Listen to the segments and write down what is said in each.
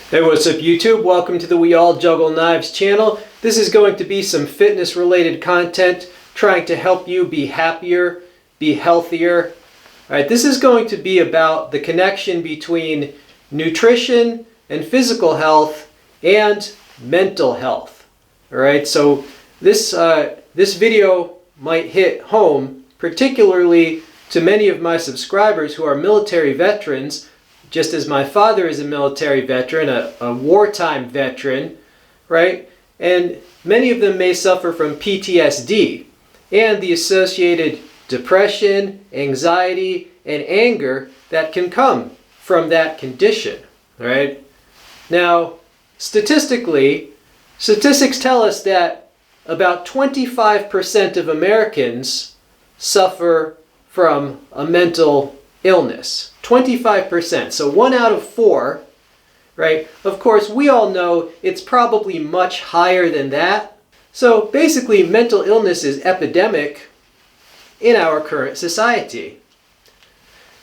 Hey, what's up YouTube? Welcome to the We All Juggle Knives channel. This is going to be some fitness related content trying to help you be happier, be healthier. Alright, this is going to be about the connection between nutrition and physical health and mental health. Alright, so this video might hit home, particularly to many of my subscribers who are military veterans, just as my father is a military veteran, a wartime veteran, right? And many of them may suffer from PTSD and the associated depression, anxiety, and anger that can come from that condition, right? Now, statistics tell us that about 25% of Americans suffer from a mental illness. 25%, so 1 out of 4, right? Of course, we all know it's probably much higher than that. So basically, mental illness is epidemic in our current society.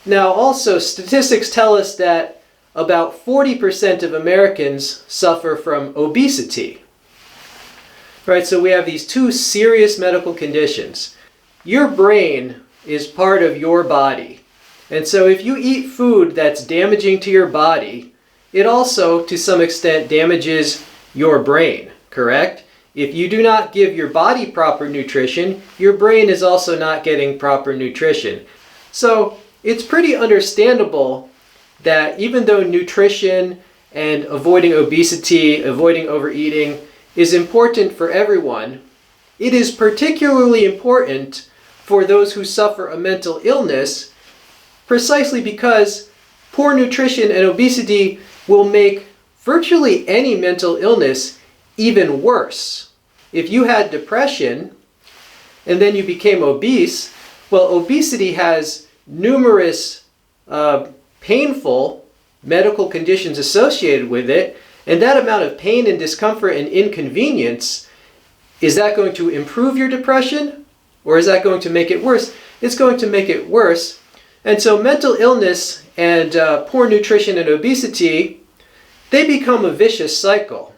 Now also, statistics tell us that about 40% of Americans suffer from obesity. Right, so we have these two serious medical conditions. Your brain is part of your body. And so if you eat food that's damaging to your body, it also, to some extent, damages your brain, correct? If you do not give your body proper nutrition, your brain is also not getting proper nutrition. So it's pretty understandable that even though nutrition and avoiding obesity, avoiding overeating is important for everyone, it is particularly important for those who suffer a mental illness, precisely because poor nutrition and obesity will make virtually any mental illness even worse. If you had depression and then you became obese, well, obesity has numerous painful medical conditions associated with it, and that amount of pain and discomfort and inconvenience, is that going to improve your depression or is that going to make it worse? It's going to make it worse. And so mental illness and poor nutrition and obesity, they become a vicious cycle.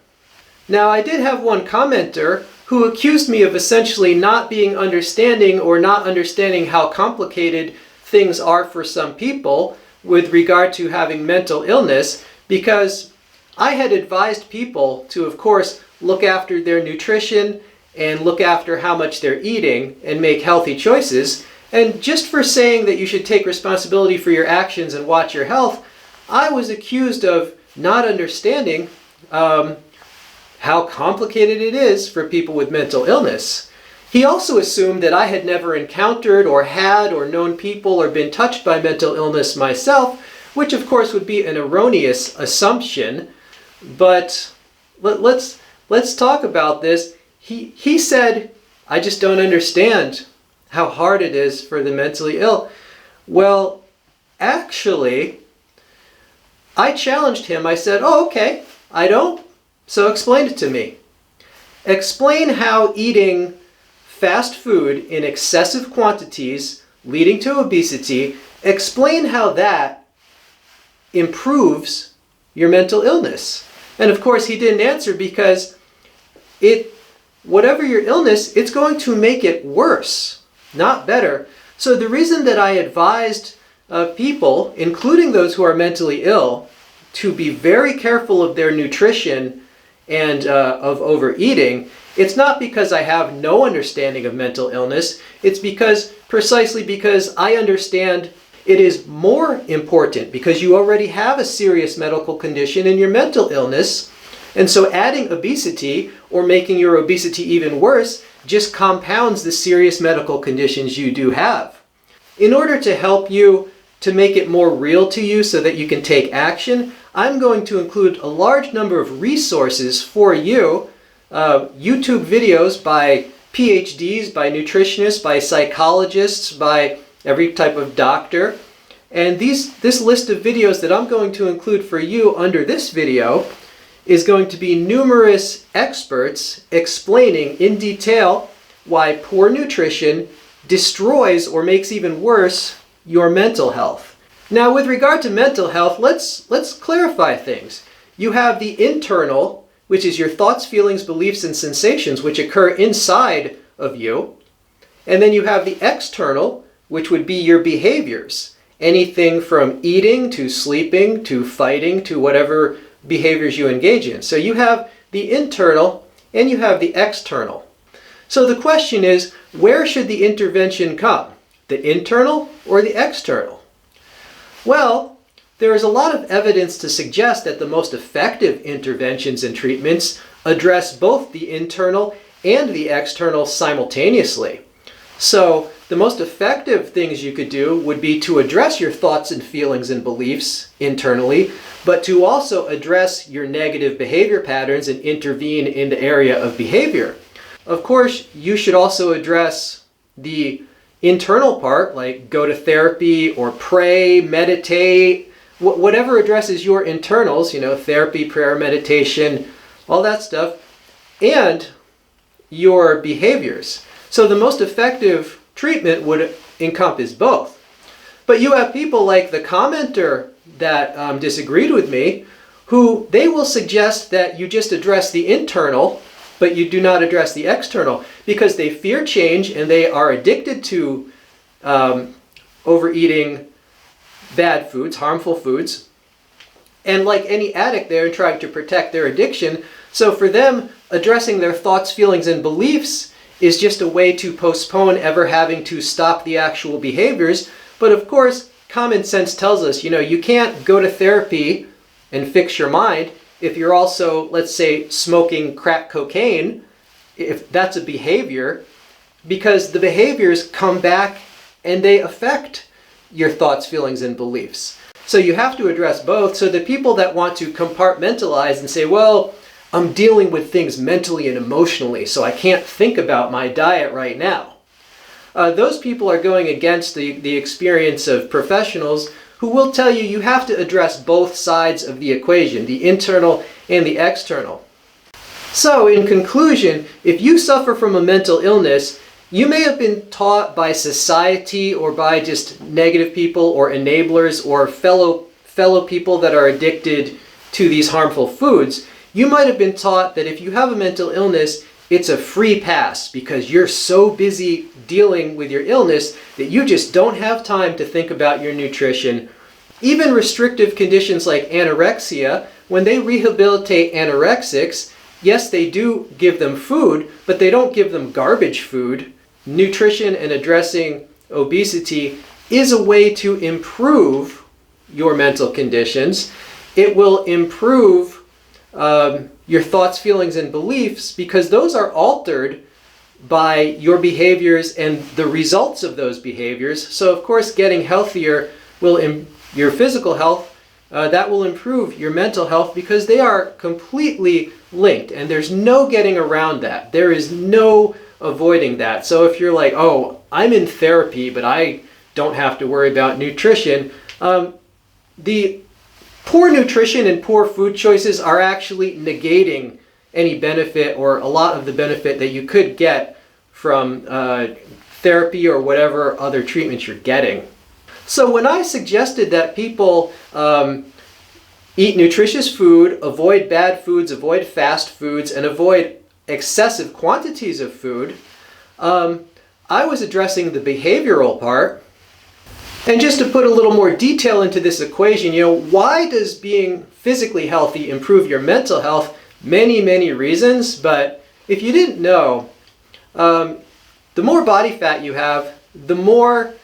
Now, I did have one commenter who accused me of essentially not being understanding or not understanding how complicated things are for some people with regard to having mental illness, because I had advised people to, of course, look after their nutrition and look after how much they're eating and make healthy choices. And just for saying that you should take responsibility for your actions and watch your health, I was accused of not understanding how complicated it is for people with mental illness. He also assumed that I had never encountered or had or known people or been touched by mental illness myself, which of course would be an erroneous assumption. But let's talk about this. He said, I just don't understand how hard it is for the mentally ill. Well, actually, I challenged him. I said, oh, okay, I don't. So explain it to me. Explain how eating fast food in excessive quantities leading to obesity, explain how that improves your mental illness. And of course, he didn't answer because whatever your illness, it's going to make it worse, not better. So the reason that I advised people, including those who are mentally ill, to be very careful of their nutrition and of overeating, it's not because I have no understanding of mental illness. It's precisely because I understand it is more important because you already have a serious medical condition in your mental illness. And so adding obesity or making your obesity even worse just compounds the serious medical conditions you do have. In order to help you to make it more real to you so that you can take action, I'm going to include a large number of resources for you, YouTube videos by PhDs, by nutritionists, by psychologists, by every type of doctor. And this list of videos that I'm going to include for you under this video is going to be numerous experts explaining in detail why poor nutrition destroys or makes even worse your mental health. Now, with regard to mental health, let's clarify things. You have the internal, which is your thoughts, feelings, beliefs, and sensations, which occur inside of you. And then you have the external, which would be your behaviors. Anything from eating to sleeping to fighting to whatever behaviors you engage in. So you have the internal and you have the external. So the question is, where should the intervention come? The internal or the external? Well, there is a lot of evidence to suggest that the most effective interventions and treatments address both the internal and the external simultaneously. So the most effective things you could do would be to address your thoughts and feelings and beliefs internally, but to also address your negative behavior patterns and intervene in the area of behavior. Of course, you should also address the internal part, like go to therapy or pray, meditate, whatever addresses your internals, therapy, prayer, meditation, all that stuff, and your behaviors. So the most effective treatment would encompass both. But you have people like the commenter that disagreed with me, who they will suggest that you just address the internal, but you do not address the external, because they fear change and they are addicted to overeating bad foods, harmful foods. And like any addict, they're trying to protect their addiction. So for them, addressing their thoughts, feelings, and beliefs is just a way to postpone ever having to stop the actual behaviors. But of course, common sense tells us, you can't go to therapy and fix your mind if you're also, let's say, smoking crack cocaine, if that's a behavior, because the behaviors come back and they affect your thoughts, feelings, and beliefs. So you have to address both. So the people that want to compartmentalize and say, well, I'm dealing with things mentally and emotionally, so I can't think about my diet right now. Those people are going against the experience of professionals who will tell you you have to address both sides of the equation, the internal and the external. So in conclusion, if you suffer from a mental illness, you may have been taught by society or by just negative people or enablers or fellow people that are addicted to these harmful foods. You might have been taught that if you have a mental illness, it's a free pass because you're so busy dealing with your illness that you just don't have time to think about your nutrition. Even restrictive conditions like anorexia, when they rehabilitate anorexics, yes, they do give them food, but they don't give them garbage food. Nutrition and addressing obesity is a way to improve your mental conditions. It will improve your thoughts, feelings, and beliefs, because those are altered by your behaviors and the results of those behaviors. So of course, getting healthier will your physical health, that will improve your mental health, because they are completely linked and there's no getting around that. There is no avoiding that. So if you're like, oh, I'm in therapy, but I don't have to worry about nutrition, the poor nutrition and poor food choices are actually negating any benefit or a lot of the benefit that you could get from therapy or whatever other treatments you're getting. So when I suggested that people eat nutritious food, avoid bad foods, avoid fast foods, and avoid excessive quantities of food, I was addressing the behavioral part. And just to put a little more detail into this equation, why does being physically healthy improve your mental health? Many, many reasons, but if you didn't know, the more body fat you have, the more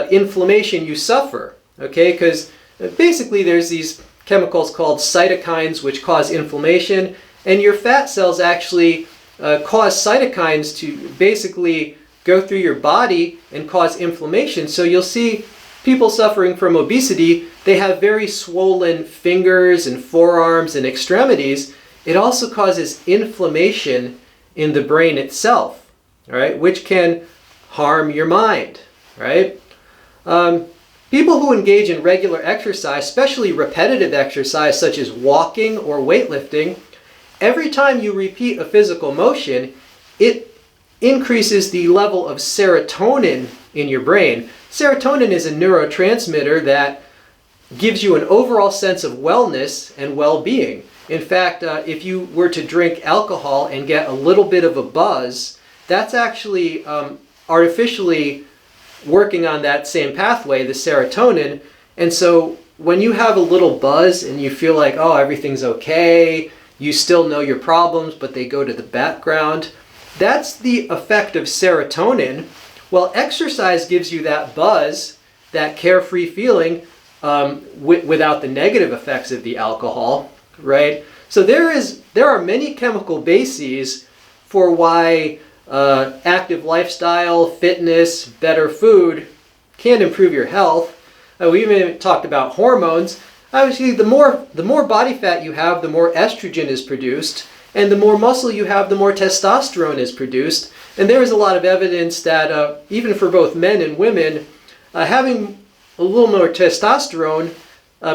inflammation you suffer, okay? Because basically there's these chemicals called cytokines which cause inflammation, and your fat cells actually cause cytokines to basically go through your body and cause inflammation. So you'll see people suffering from obesity, they have very swollen fingers and forearms and extremities. It also causes inflammation in the brain itself, all right, which can harm your mind, right? People who engage in regular exercise, especially repetitive exercise such as walking or weightlifting, every time you repeat a physical motion, it increases the level of serotonin in your brain. Serotonin is a neurotransmitter that gives you an overall sense of wellness and well-being. In fact, if you were to drink alcohol and get a little bit of a buzz, that's actually artificially working on that same pathway, the serotonin. And so when you have a little buzz and you feel like, oh, everything's okay, you still know your problems, but they go to the background, that's the effect of serotonin. Well, exercise gives you that buzz, that carefree feeling, without the negative effects of the alcohol, right? So there are many chemical bases for why active lifestyle, fitness, better food can improve your health. We even talked about hormones. Obviously, the more body fat you have, the more estrogen is produced, and the more muscle you have, the more testosterone is produced. And there is a lot of evidence that even for both men and women, having a little more testosterone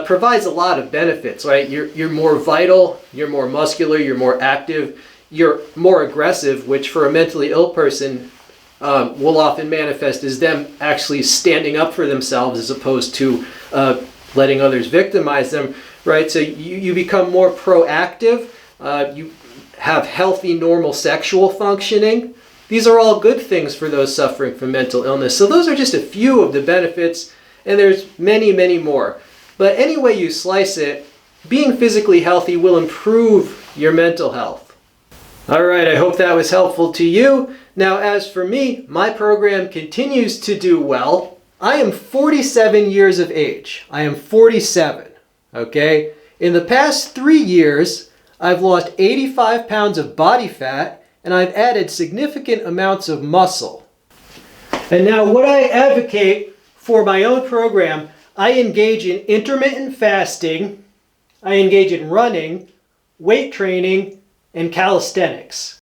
provides a lot of benefits, right? You're more vital, you're more muscular, you're more active, you're more aggressive, which for a mentally ill person will often manifest as them actually standing up for themselves as opposed to letting others victimize them, right? So you become more proactive, you have healthy, normal sexual functioning. These are all good things for those suffering from mental illness. So those are just a few of the benefits, and there's many, many more. But any way you slice it, being physically healthy will improve your mental health. All right, I hope that was helpful to you. Now, as for me, my program continues to do well. I am 47 years of age. I am 47, okay? In the past 3 years, I've lost 85 pounds of body fat, and I've added significant amounts of muscle. And now what I advocate for my own program, I engage in intermittent fasting, I engage in running, weight training, and calisthenics.